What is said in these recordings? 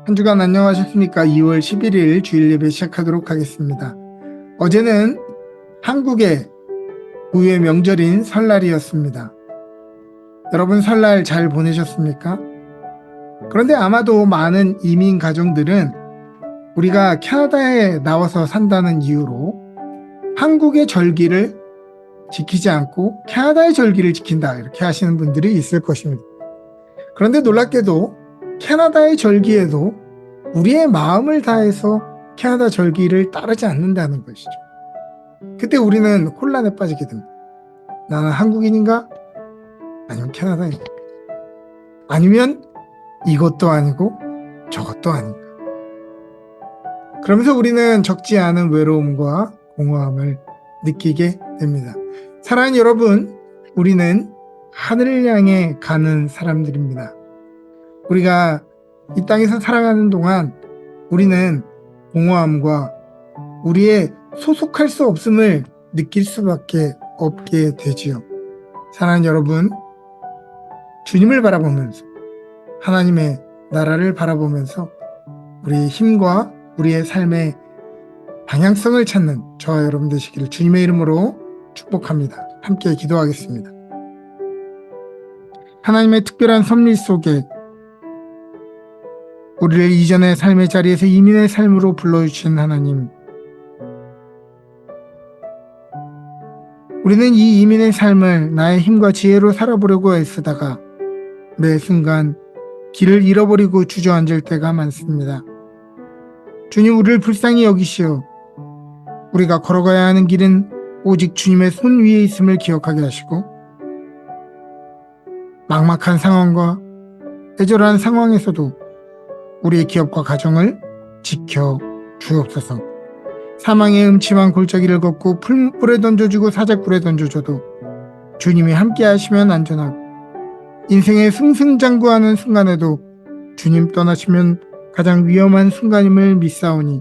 한 주간 안녕하셨습니까? 2월 11일 주일 예배 시작하도록 하겠습니다. 어제는 한국의 고유의 명절인 설날이었습니다. 여러분 설날 잘 보내셨습니까? 그런데 아마도 많은 이민 가정들은 우리가 캐나다에 나와서 산다는 이유로 한국의 절기를 지키지 않고 캐나다의 절기를 지킨다 이렇게 하시는 분들이 있을 것입니다. 그런데 놀랍게도 캐나다의 절기에도 우리의 마음을 다해서 캐나다 절기를 따르지 않는다는 것이죠. 그때 우리는 혼란에 빠지게 됩니다. 나는 한국인인가? 아니면 캐나다인가? 아니면 이것도 아니고 저것도 아닌가? 그러면서 우리는 적지 않은 외로움과 공허함을 느끼게 됩니다. 사랑하는 여러분, 우리는 하늘을 향해 가는 사람들입니다. 우리가 이 땅에서 살아가는 동안 우리는 공허함과 우리의 소속할 수 없음을 느낄 수밖에 없게 되지요. 사랑하는 여러분, 주님을 바라보면서 하나님의 나라를 바라보면서 우리의 힘과 우리의 삶의 방향성을 찾는 저와 여러분 되시기를 주님의 이름으로 축복합니다. 함께 기도하겠습니다. 하나님의 특별한 섭리 속에 우리를 이전의 삶의 자리에서 이민의 삶으로 불러주신 하나님, 우리는 이 이민의 삶을 나의 힘과 지혜로 살아보려고 애쓰다가 매 순간 길을 잃어버리고 주저앉을 때가 많습니다. 주님, 우리를 불쌍히 여기시어 우리가 걸어가야 하는 길은 오직 주님의 손 위에 있음을 기억하게 하시고 막막한 상황과 애절한 상황에서도 우리의 기업과 가정을 지켜 주옵소서. 사망의 음침한 골짜기를 걷고 풀물에 던져주고 사자굴에 던져줘도 주님이 함께 하시면 안전하고 인생의 승승장구하는 순간에도 주님 떠나시면 가장 위험한 순간임을 믿사오니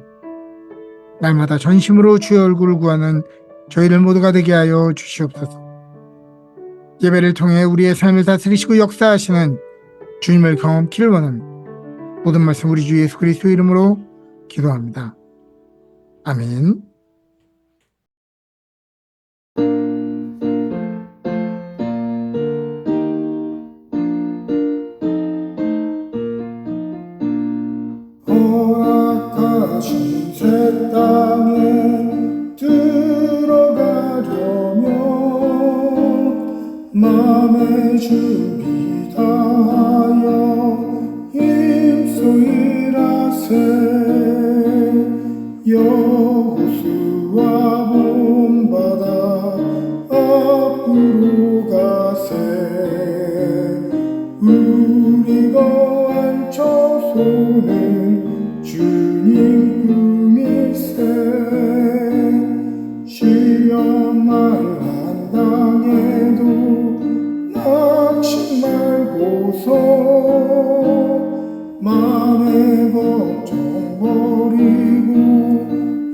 날마다 전심으로 주의 얼굴을 구하는 저희들 모두가 되게 하여 주시옵소서. 예배를 통해 우리의 삶을 다스리시고 역사하시는 주님을 경험키를 원합니다. 모든 말씀 우리 주 예수 그리스도의 이름으로 기도합니다. 아멘. 허락하신 새 땅에 들어가려면 마음의 준비 다하여 힘쓰이라세. 여호수아 본받아 앞으로 가세. 우리 거한 처소는 주님 품일세. 시험만 당해도 낙심 말고서 마음의 걱정 버리고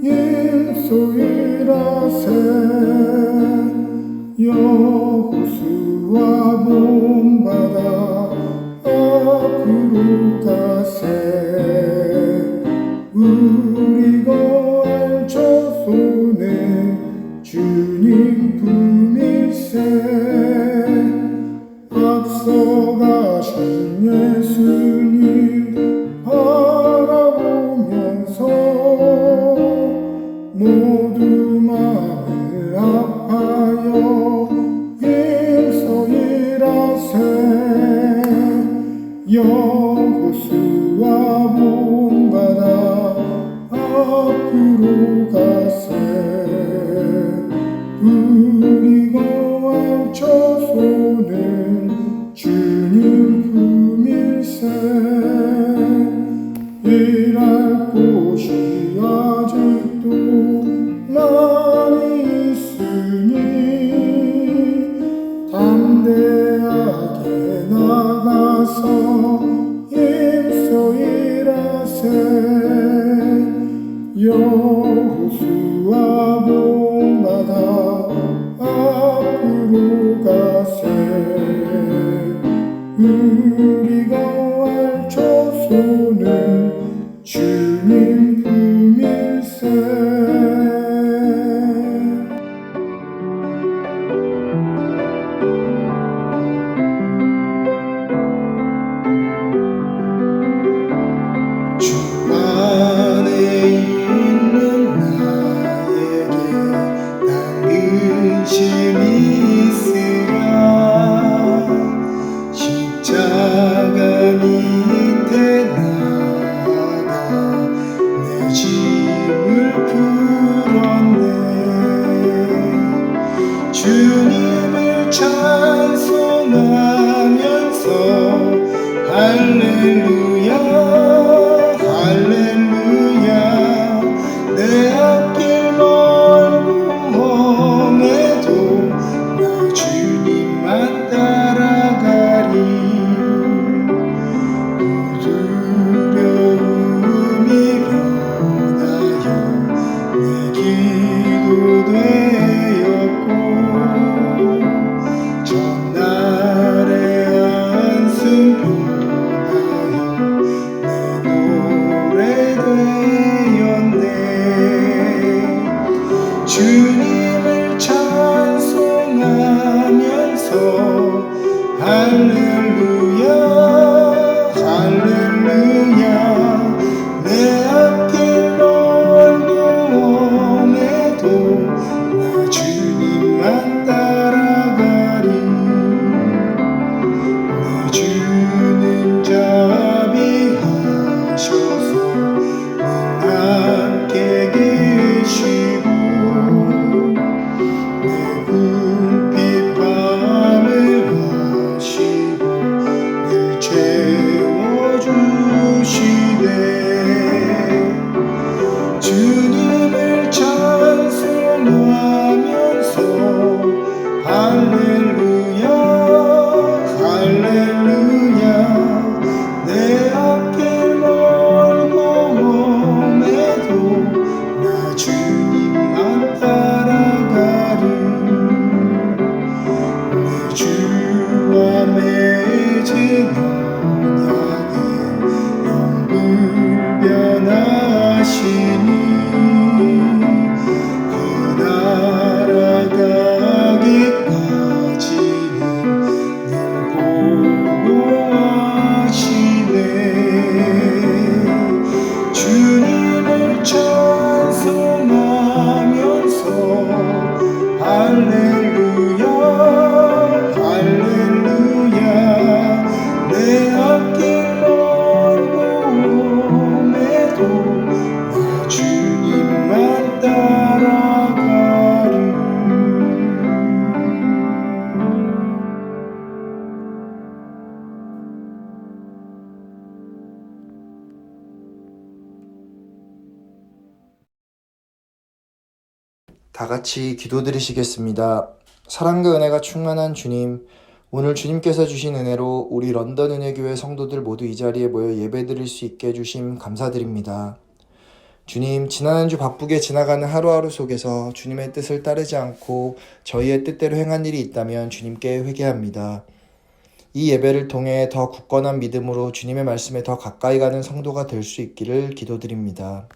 힘쓰이라세. 여호수아 본받아 앞으로 가세. 우리 거할 처소는 주님 품일세. 앞서가신 예수님 바라보면서 모두 마음을 아파여 힘써이라세. 여호수아 본받아 앞으로 가세. 우리 거할 처소는 주님 품일세. 일할 곳이 아직도 많이 있으니 담대하게 나가서 힘써이라세. 여호수아 본받아 앞으로 가세. 우리 거할 처소는 주님을 찬송하면서 할렐루야 할렐루야 내 앞길 멀고 험해도 나 주님만 따라가리 두려움이 변하여 내 기도 되었고 전날의 한숨 변하여 내 노래 되었네 주님을 찬송하면서 할렐루야 할렐루야 내 앞길 멀고 험해도 나 주님만 따라가리 내 주는 자비하셔서 늘 함께 계시고 내 궁핍 밤을 가시고 늘 채워주시네 주님을 찬송하면서 할렐루야 할렐루야 내 앞길 멀고 험해도 나 주님만 따라가리 내 주와 맺은 언약에 영불변하시니 그 나라 가기까지는 늘 보호하시네 주님을 찬송하면서 할렐루야 할렐루야 내 앞길 멀고 험해도 나 주님만 따라가리 다 같이 기도드리시겠습니다. 사랑과 은혜가 충만한 주님, 오늘 주님께서 주신 은혜로 우리 런던 은혜교회 성도들 모두 이 자리에 모여 예배드릴 수 있게 해주심 감사드립니다. 주님, 지난 한 주 바쁘게 지나가는 하루하루 속에서 주님의 뜻을 따르지 않고 저희의 뜻대로 행한 일이 있다면 주님께 회개합니다. 이 예배를 통해 더 굳건한 믿음으로 주님의 말씀에 더 가까이 가는 성도가 될 수 있기를 기도드립니다.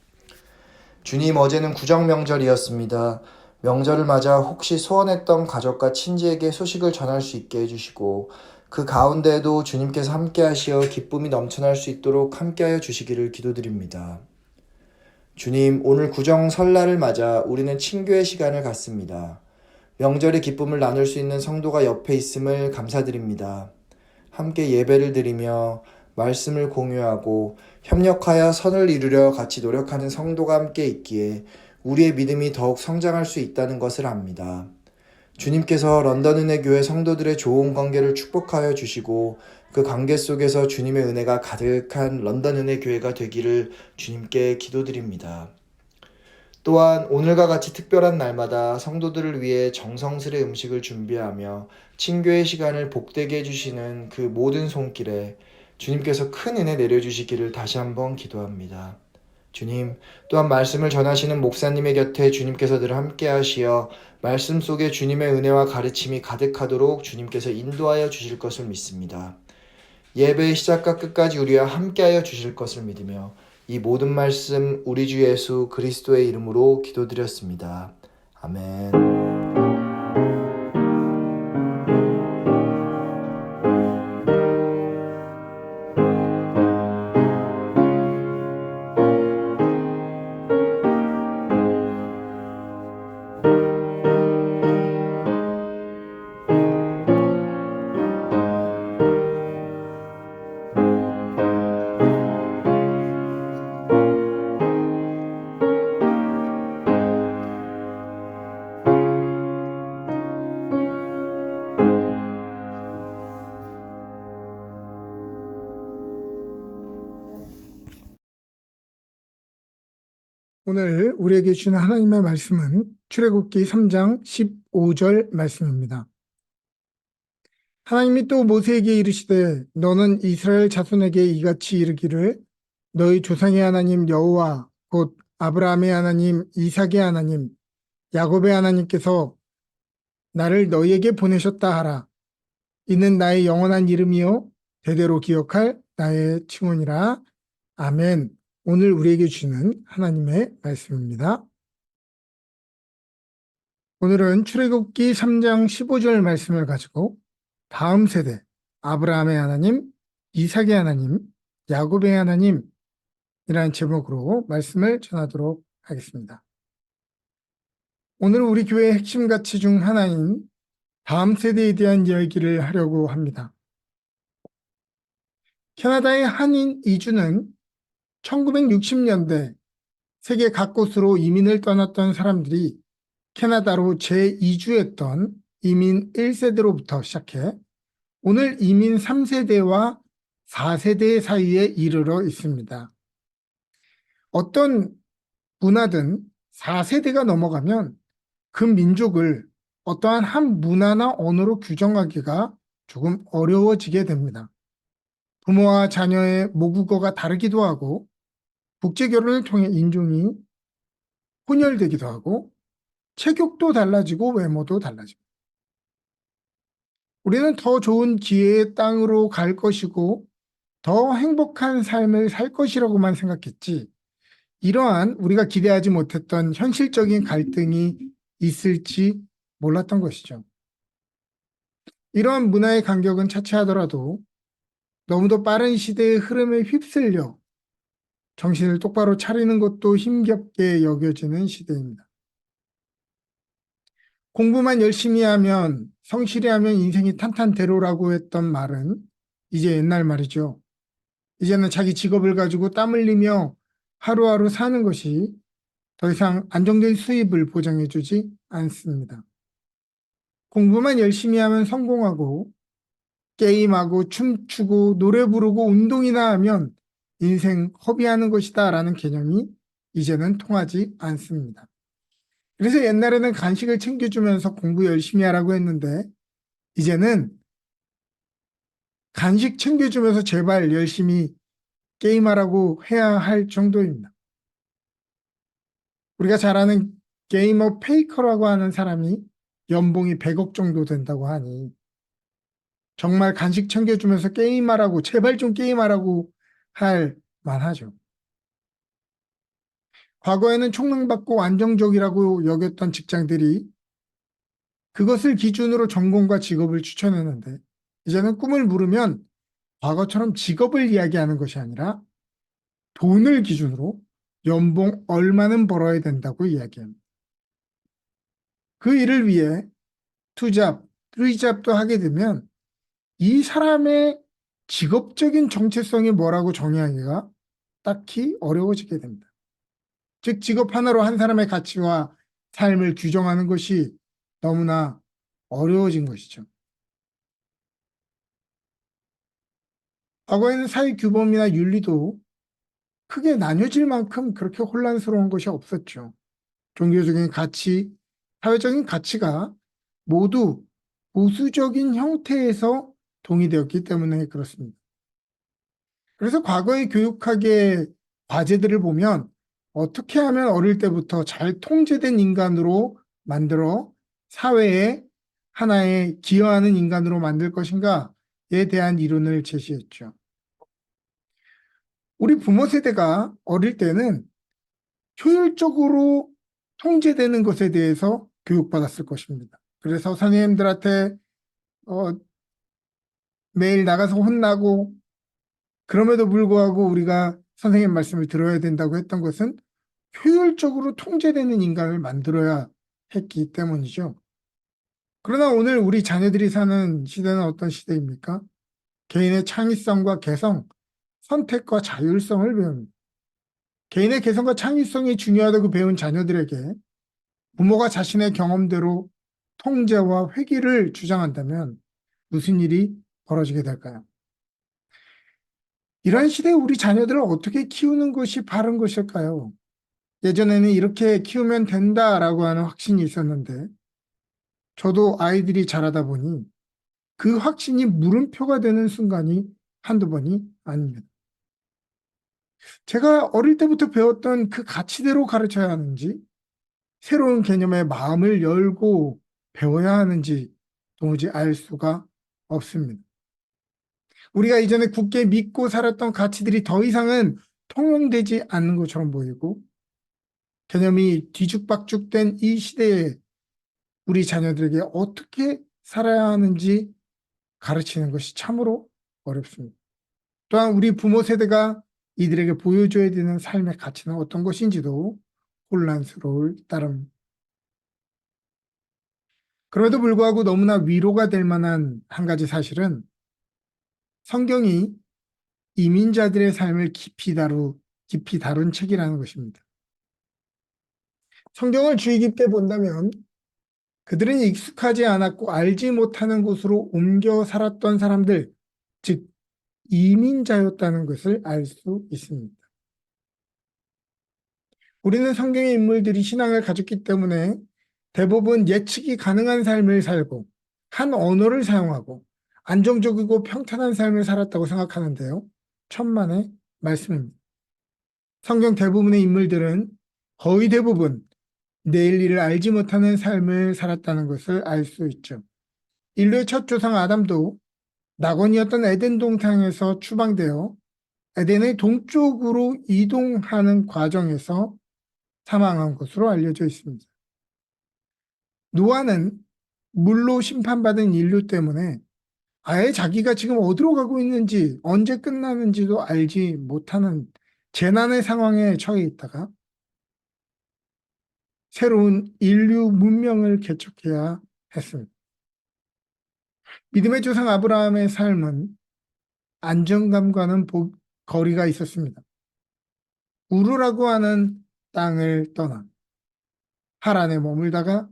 주님, 어제는 구정 명절이었습니다. 명절을 맞아 혹시 소원했던 가족과 친지에게 소식을 전할 수 있게 해주시고 그 가운데에도 주님께서 함께하시어 기쁨이 넘쳐날 수 있도록 함께하여 주시기를 기도드립니다. 주님, 오늘 구정 설날을 맞아 우리는 친교의 시간을 갖습니다. 명절의 기쁨을 나눌 수 있는 성도가 옆에 있음을 감사드립니다. 함께 예배를 드리며 말씀을 공유하고 협력하여 선을 이루려 같이 노력하는 성도가 함께 있기에 우리의 믿음이 더욱 성장할 수 있다는 것을 압니다. 주님께서 런던 은혜교회 성도들의 좋은 관계를 축복하여 주시고 그 관계 속에서 주님의 은혜가 가득한 런던 은혜교회가 되기를 주님께 기도드립니다. 또한 오늘과 같이 특별한 날마다 성도들을 위해 정성스레 음식을 준비하며 친교의 시간을 복되게 해주시는 그 모든 손길에 주님께서 큰 은혜 내려주시기를 다시 한번 기도합니다. 주님, 또한 말씀을 전하시는 목사님의 곁에 주님께서 늘 함께 하시어 말씀 속에 주님의 은혜와 가르침이 가득하도록 주님께서 인도하여 주실 것을 믿습니다. 예배의 시작과 끝까지 우리와 함께하여 주실 것을 믿으며 이 모든 말씀 우리 주 예수 그리스도의 이름으로 기도드렸습니다. 아멘. 오늘 우리에게 주신 하나님의 말씀은 출애굽기 3장 15절 말씀입니다. 하나님이 또 모세에게 이르시되 너는 이스라엘 자손에게 이같이 이르기를 너희 조상의 하나님 여호와 곧 아브라함의 하나님 이삭의 하나님 야곱의 하나님께서 나를 너희에게 보내셨다 하라. 이는 나의 영원한 이름이요 대대로 기억할 나의 칭언이라. 아멘. 오늘 우리에게 주는 하나님의 말씀입니다. 오늘은 출애굽기 3장 15절 말씀을 가지고 다음 세대 아브라함의 하나님, 이삭의 하나님, 야곱의 하나님이라는 제목으로 말씀을 전하도록 하겠습니다. 오늘 우리 교회의 핵심 가치 중 하나인 다음 세대에 대한 이야기를 하려고 합니다. 캐나다의 한인 이주는 1960년대 세계 각곳으로 이민을 떠났던 사람들이 캐나다로 재이주했던 이민 1세대로부터 시작해 오늘 이민 3세대와 4세대 사이에 이르러 있습니다. 어떤 문화든 4세대가 넘어가면 그 민족을 어떠한 한 문화나 언어로 규정하기가 조금 어려워지게 됩니다. 부모와 자녀의 모국어가 다르기도 하고 국제결혼을 통해 인종이 혼혈되기도 하고 체격도 달라지고 외모도 달라지고 우리는 더 좋은 기회의 땅으로 갈 것이고 더 행복한 삶을 살 것이라고만 생각했지 이러한 우리가 기대하지 못했던 현실적인 갈등이 있을지 몰랐던 것이죠. 이러한 문화의 간격은 차치하더라도 너무도 빠른 시대의 흐름에 휩쓸려 정신을 똑바로 차리는 것도 힘겹게 여겨지는 시대입니다. 공부만 열심히 하면 성실히 하면 인생이 탄탄대로라고 했던 말은 이제 옛날 말이죠. 이제는 자기 직업을 가지고 땀 흘리며 하루하루 사는 것이 더 이상 안정된 수입을 보장해주지 않습니다. 공부만 열심히 하면 성공하고 게임하고 춤추고 노래 부르고 운동이나 하면 인생 허비하는 것이다 라는 개념이 이제는 통하지 않습니다. 그래서 옛날에는 간식을 챙겨주면서 공부 열심히 하라고 했는데 이제는 간식 챙겨주면서 제발 열심히 게임하라고 해야 할 정도입니다. 우리가 잘 아는 게이머 페이커라고 하는 사람이 연봉이 100억 정도 된다고 하니 정말 간식 챙겨주면서 게임하라고 제발 좀 게임하라고 할 만하죠. 과거에는 총명받고 안정적이라고 여겼던 직장들이 그것을 기준으로 전공과 직업을 추천했는데 이제는 꿈을 물으면 과거처럼 직업을 이야기하는 것이 아니라 돈을 기준으로 연봉 얼마는 벌어야 된다고 이야기합니다. 그 일을 위해 투잡, 쓰리잡도 하게 되면 이 사람의 직업적인 정체성이 뭐라고 정의하기가 딱히 어려워지게 됩니다. 즉 직업 하나로 한 사람의 가치와 삶을 규정하는 것이 너무나 어려워진 것이죠. 과거에는 사회규범이나 윤리도 크게 나뉘어질 만큼 그렇게 혼란스러운 것이 없었죠. 종교적인 가치, 사회적인 가치가 모두 보수적인 형태에서 동의되었기 때문에 그렇습니다. 그래서 과거의 교육학의 과제들을 보면 어떻게 하면 어릴 때부터 잘 통제된 인간으로 만들어 사회에 하나의 기여하는 인간으로 만들 것인가에 대한 이론을 제시했죠. 우리 부모 세대가 어릴 때는 효율적으로 통제되는 것에 대해서 교육받았을 것입니다. 그래서 선생님들한테 매일 나가서 혼나고 그럼에도 불구하고 우리가 선생님 말씀을 들어야 된다고 했던 것은 효율적으로 통제되는 인간을 만들어야 했기 때문이죠. 그러나 오늘 우리 자녀들이 사는 시대는 어떤 시대입니까? 개인의 창의성과 개성, 선택과 자율성을 배웁니다. 개인의 개성과 창의성이 중요하다고 배운 자녀들에게 부모가 자신의 경험대로 통제와 회귀를 주장한다면 무슨 일이 벌어지게 될까요? 이런 시대에 우리 자녀들을 어떻게 키우는 것이 바른 것일까요? 예전에는 이렇게 키우면 된다라고 하는 확신이 있었는데 저도 아이들이 자라다 보니 그 확신이 물음표가 되는 순간이 한두 번이 아닙니다. 제가 어릴 때부터 배웠던 그 가치대로 가르쳐야 하는지 새로운 개념에 마음을 열고 배워야 하는지 도무지 알 수가 없습니다. 우리가 이전에 굳게 믿고 살았던 가치들이 더 이상은 통용되지 않는 것처럼 보이고 개념이 뒤죽박죽된 이 시대에 우리 자녀들에게 어떻게 살아야 하는지 가르치는 것이 참으로 어렵습니다. 또한 우리 부모 세대가 이들에게 보여줘야 되는 삶의 가치는 어떤 것인지도 혼란스러울 따름. 그럼에도 불구하고 너무나 위로가 될 만한 한 가지 사실은 성경이 이민자들의 삶을 깊이 다룬 책이라는 것입니다. 성경을 주의 깊게 본다면 그들은 익숙하지 않았고 알지 못하는 곳으로 옮겨 살았던 사람들, 즉 이민자였다는 것을 알 수 있습니다. 우리는 성경의 인물들이 신앙을 가졌기 때문에 대부분 예측이 가능한 삶을 살고 한 언어를 사용하고 안정적이고 평탄한 삶을 살았다고 생각하는데요. 천만의 말씀입니다. 성경 대부분의 인물들은 거의 대부분 내일 일을 알지 못하는 삶을 살았다는 것을 알 수 있죠. 인류의 첫 조상 아담도 낙원이었던 에덴 동산에서 추방되어 에덴의 동쪽으로 이동하는 과정에서 사망한 것으로 알려져 있습니다. 노아는 물로 심판받은 인류 때문에 아예 자기가 지금 어디로 가고 있는지 언제 끝나는지도 알지 못하는 재난의 상황에 처해 있다가 새로운 인류 문명을 개척해야 했습니다. 믿음의 조상 아브라함의 삶은 안정감과는 거리가 있었습니다. 우르라고 하는 땅을 떠나 하란에 머물다가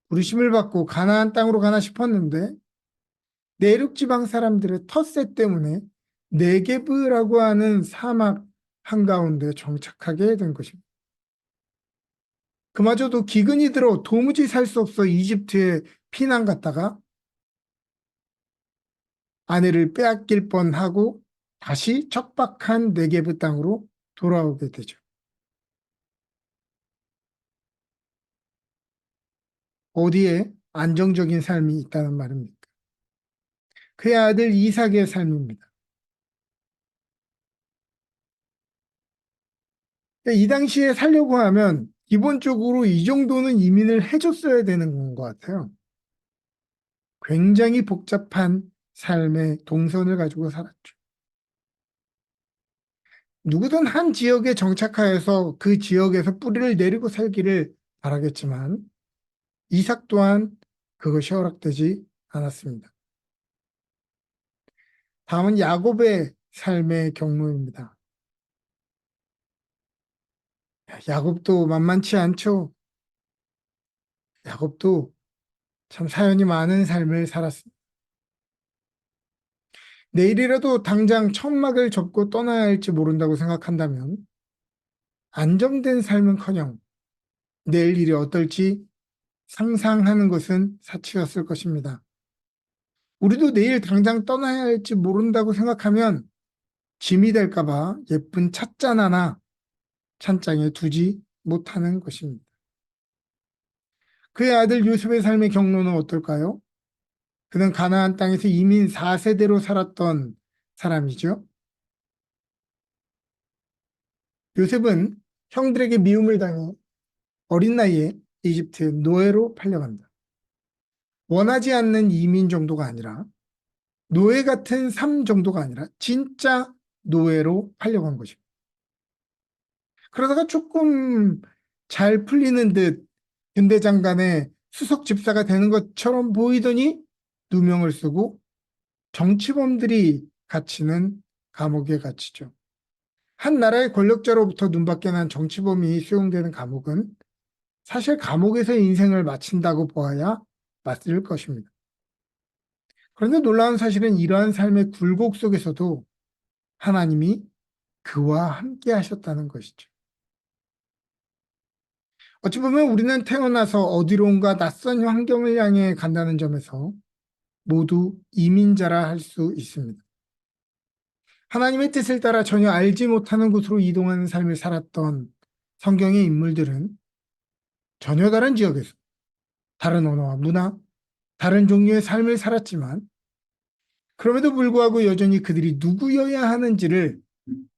부르심을 받고 가나안 땅으로 가나 싶었는데 내륙 지방 사람들의 텃세 때문에 네게브라고 하는 사막 한가운데 정착하게 된 것입니다. 그마저도 기근이 들어 도무지 살 수 없어 이집트에 피난 갔다가 아내를 빼앗길 뻔하고 다시 척박한 네게브 땅으로 돌아오게 되죠. 어디에 안정적인 삶이 있다는 말입니까? 그의 아들 이삭의 삶입니다. 이 당시에 살려고 하면 기본적으로 이 정도는 이민을 해줬어야 되는 것 같아요. 굉장히 복잡한 삶의 동선을 가지고 살았죠. 누구든 한 지역에 정착하여서 그 지역에서 뿌리를 내리고 살기를 바라겠지만 이삭 또한 그것이 허락되지 않았습니다. 다음은 야곱의 삶의 경로입니다. 야곱도 만만치 않죠. 야곱도 참 사연이 많은 삶을 살았습니다. 내일이라도 당장 천막을 접고 떠나야 할지 모른다고 생각한다면 안정된 삶은커녕 내일 일이 어떨지 상상하는 것은 사치였을 것입니다. 우리도 내일 당장 떠나야 할지 모른다고 생각하면 짐이 될까봐 예쁜 찻잔 하나 찬장에 두지 못하는 것입니다. 그의 아들 요셉의 삶의 경로는 어떨까요? 그는 가나안 땅에서 이민 4세대로 살았던 사람이죠. 요셉은 형들에게 미움을 당해 어린 나이에 이집트 노예로 팔려간다. 원하지 않는 이민 정도가 아니라 노예 같은 삶 정도가 아니라 진짜 노예로 팔려간 것입니다. 그러다가 조금 잘 풀리는 듯 군대장관의 수석 집사가 되는 것처럼 보이더니 누명을 쓰고 정치범들이 갇히는 감옥에 갇히죠. 한 나라의 권력자로부터 눈밖에 난 정치범이 수용되는 감옥은 사실 감옥에서 인생을 마친다고 보아야 맞을 것입니다. 그런데 놀라운 사실은 이러한 삶의 굴곡 속에서도 하나님이 그와 함께 하셨다는 것이죠. 어찌 보면 우리는 태어나서 어디론가 낯선 환경을 향해 간다는 점에서 모두 이민자라 할 수 있습니다. 하나님의 뜻을 따라 전혀 알지 못하는 곳으로 이동하는 삶을 살았던 성경의 인물들은 전혀 다른 지역에서 다른 언어와 문화, 다른 종류의 삶을 살았지만 그럼에도 불구하고 여전히 그들이 누구여야 하는지를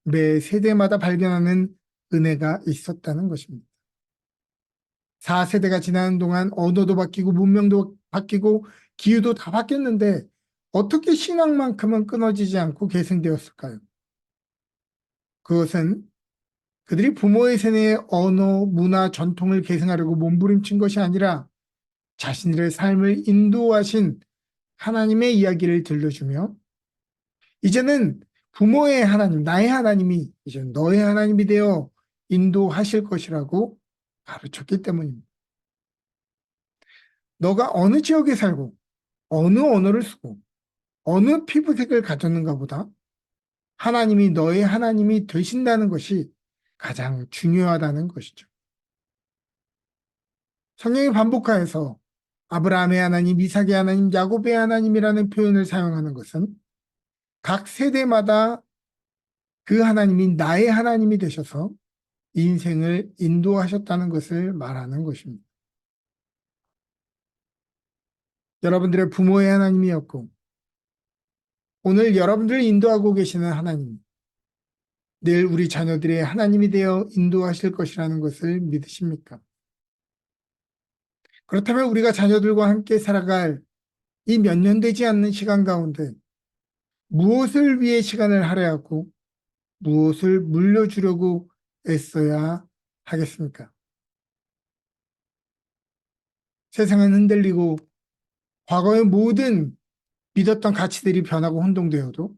매 세대마다 발견하는 은혜가 있었다는 것입니다. 4세대가 지나는 동안 언어도 바뀌고 문명도 바뀌고 기후도 다 바뀌었는데 어떻게 신앙만큼은 끊어지지 않고 계승되었을까요? 그것은 그들이 부모의 세뇌의 언어, 문화, 전통을 계승하려고 몸부림친 것이 아니라 자신들의 삶을 인도하신 하나님의 이야기를 들려주며 이제는 부모의 하나님, 나의 하나님이 이제 너의 하나님이 되어 인도하실 것이라고 가르쳤기 때문입니다. 너가 어느 지역에 살고 어느 언어를 쓰고 어느 피부색을 가졌는가 보다 하나님이 너의 하나님이 되신다는 것이 가장 중요하다는 것이죠. 성경이 반복하여서 아브라함의 하나님, 이삭의 하나님, 야곱의 하나님이라는 표현을 사용하는 것은 각 세대마다 그 하나님이 나의 하나님이 되셔서 인생을 인도하셨다는 것을 말하는 것입니다. 여러분들의 부모의 하나님이었고 오늘 여러분들을 인도하고 계시는 하나님, 늘 우리 자녀들의 하나님이 되어 인도하실 것이라는 것을 믿으십니까? 그렇다면 우리가 자녀들과 함께 살아갈 이 몇 년 되지 않는 시간 가운데 무엇을 위해 시간을 할애하고 무엇을 물려주려고 애써야 하겠습니까? 세상은 흔들리고 과거의 모든 믿었던 가치들이 변하고 혼동되어도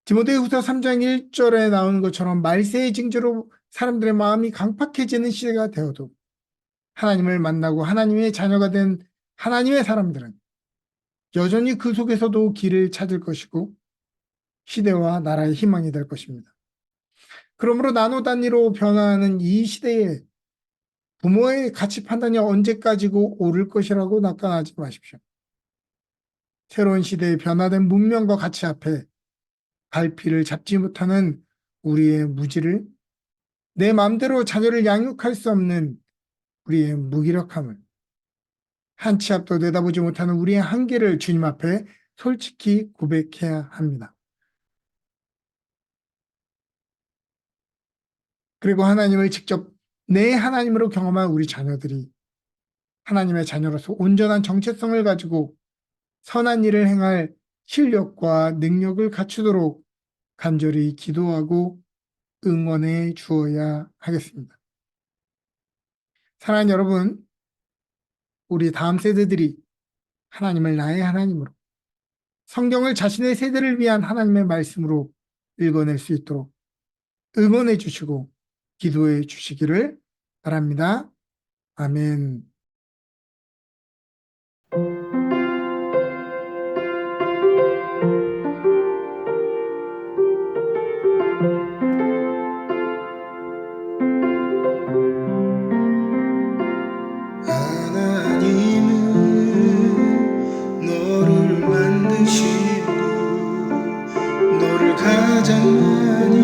디모데후서 3장 1절에 나오는 것처럼 말세의 징조로 사람들의 마음이 강팍해지는 시대가 되어도 하나님을 만나고 하나님의 자녀가 된 하나님의 사람들은 여전히 그 속에서도 길을 찾을 것이고 시대와 나라의 희망이 될 것입니다. 그러므로 나노 단위로 변화하는 이 시대에 부모의 가치 판단이 언제까지고 옳을 것이라고 낙관하지 마십시오. 새로운 시대의 변화된 문명과 가치 앞에 갈피를 잡지 못하는 우리의 무지를, 내 마음대로 자녀를 양육할 수 없는 우리의 무기력함을, 한 치 앞도 내다보지 못하는 우리의 한계를 주님 앞에 솔직히 고백해야 합니다. 그리고 하나님을 직접 내 하나님으로 경험한 우리 자녀들이 하나님의 자녀로서 온전한 정체성을 가지고 선한 일을 행할 실력과 능력을 갖추도록 간절히 기도하고 응원해 주어야 하겠습니다. 사랑하는 여러분, 우리 다음 세대들이 하나님을 나의 하나님으로, 성경을 자신의 세대를 위한 하나님의 말씀으로 읽어낼 수 있도록 응원해 주시고 기도해 주시기를 바랍니다. 아멘. 하나님은 너를 만드신 분, 너를 가장 많이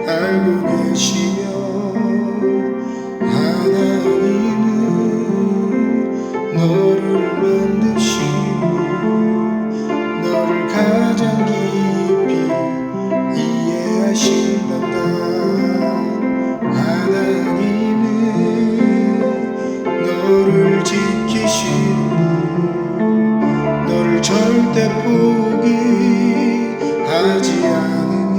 알고 계시며, 하나님은 너를 만드신 분, 너를 가장 깊이 이해하신단다. 하나님은 너를 지키시는 분, 너를 절대 포기하지 않으며,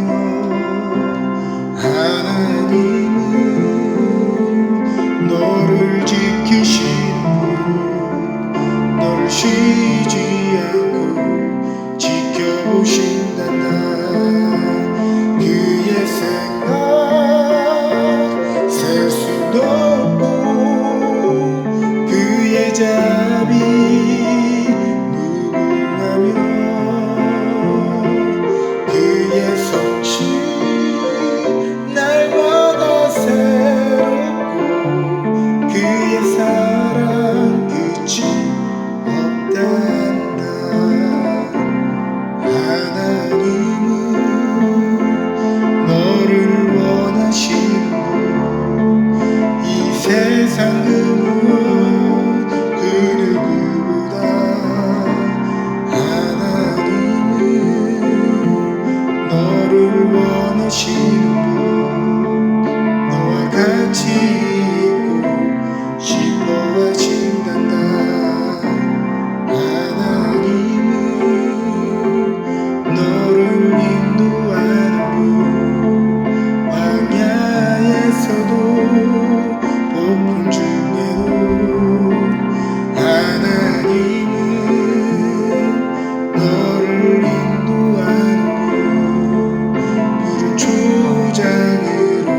하나님은 너를 지키시는 분, 너를 쉬지 않고 지켜보신단다. 그의 생각 셀 수도 없고 그의 자비 무궁하며 그의 성실 날마다 새 같이 있고 싶어 하신단다. 하나님은 너를 인도하는 분, 광야에서도 폭풍 중에도 하나님은 너를 인도하는 분, 푸른 초장으로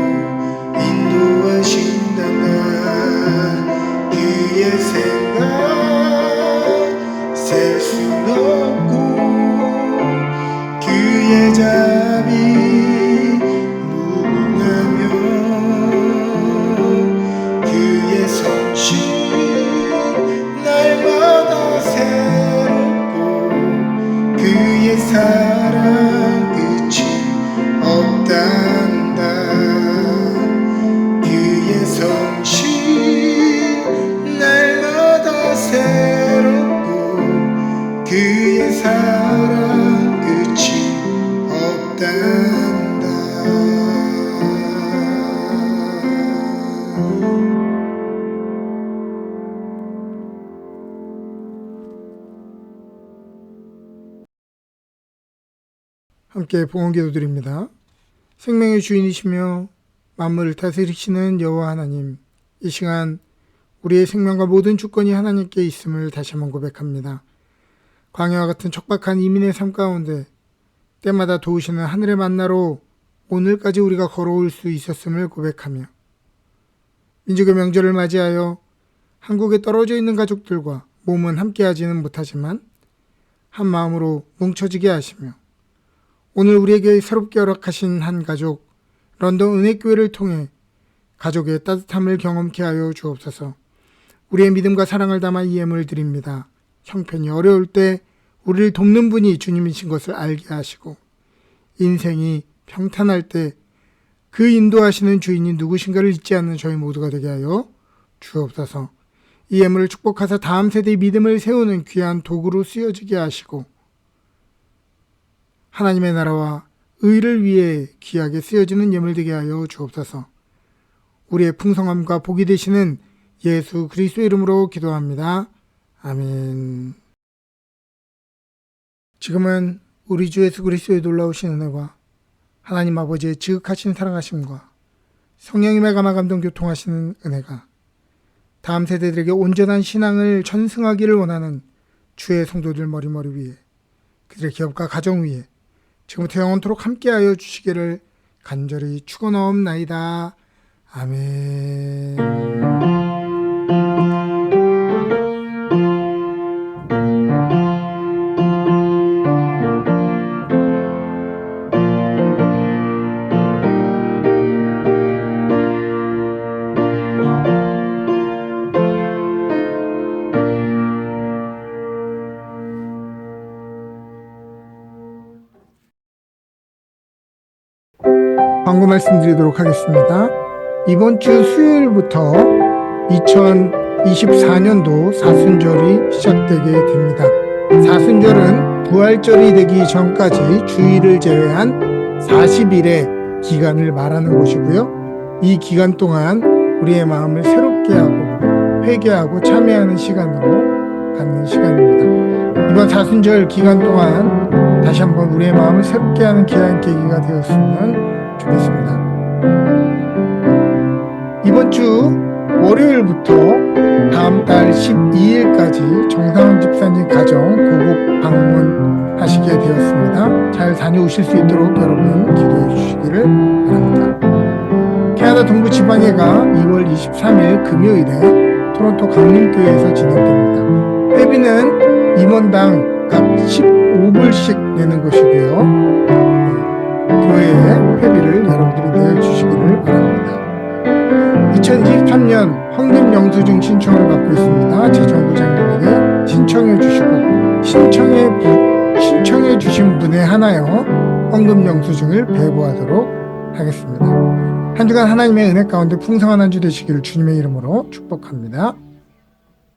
인도하신단다. 그의 생각 셀 순 없고 그의 자비 무궁하며 그의 성실 날마다 새롭고 그의 사랑 끝이 없단다. 그의 성실 날마다 새롭고 그의 사랑 끝이 없단다. 함께 봉헌기도 드립니다. 생명의 주인이시며 만물을 다스리시는 여호와 하나님, 이 시간 우리의 생명과 모든 주권이 하나님께 있음을 다시 한번 고백합니다. 광야와 같은 척박한 이민의 삶 가운데 때마다 도우시는 하늘의 만나로 오늘까지 우리가 걸어올 수 있었음을 고백하며, 민족의 명절을 맞이하여 한국에 떨어져 있는 가족들과 몸은 함께하지는 못하지만 한 마음으로 뭉쳐지게 하시며, 오늘 우리에게 새롭게 허락하신 한 가족 런던 은혜교회를 통해 가족의 따뜻함을 경험케 하여 주옵소서. 우리의 믿음과 사랑을 담아 이 예물을 드립니다. 형편이 어려울 때 우리를 돕는 분이 주님이신 것을 알게 하시고, 인생이 평탄할 때 그 인도하시는 주인이 누구신가를 잊지 않는 저희 모두가 되게 하여 주옵소서. 이 예물을 축복하사 다음 세대의 믿음을 세우는 귀한 도구로 쓰여지게 하시고, 하나님의 나라와 의를 위해 귀하게 쓰여지는 예물 되게 하여 주옵소서. 우리의 풍성함과 복이 되시는 예수 그리스도의 이름으로 기도합니다. 아멘. 지금은 우리 주 예수 그리스도의 놀라우신 은혜와 하나님 아버지의 지극하신 사랑하심과 성령님의 감화 감동 교통하시는 은혜가 다음 세대들에게 온전한 신앙을 전승하기를 원하는 주의 성도들 머리머리 위에, 그들의 기업과 가정 위에 지금부터 영원토록 함께하여 주시기를 간절히 축원하옵나이다. 아멘. 광고 말씀드리도록 하겠습니다. 이번 주 수요일부터 2024년도 사순절이 시작되게 됩니다. 사순절은 부활절이 되기 전까지 주일을 제외한 40일의 기간을 말하는 것이고요. 이 기간 동안 우리의 마음을 새롭게 하고 회개하고 참여하는 시간으로 갖는 시간입니다. 이번 사순절 기간 동안 다시 한번 우리의 마음을 새롭게 하는 귀한 계기가 되었으면 좋겠습니다. 이번 주 월요일부터 다음 달 12일까지 정상훈 집사님 가정 고국 방문하시게 되었습니다. 잘 다녀오실 수 있도록 여러분 기도해 주시기를 바랍니다. 캐나다 동부 지방예가 2월 23일 금요일에 토론토 강림교회에서 진행됩니다. 회비는 임원당 각 15불씩 내는 것이고요. 교회의 회비를 여러분들이 내주시기를 바랍니다. 2023년 헌금 영수증 신청을 받고 있습니다. 재정부장님에게 신청해 주시고 신청해 주신 분에 한하여 헌금 영수증을 배부하도록 하겠습니다. 한 주간 하나님의 은혜 가운데 풍성한 한 주 되시기를 주님의 이름으로 축복합니다.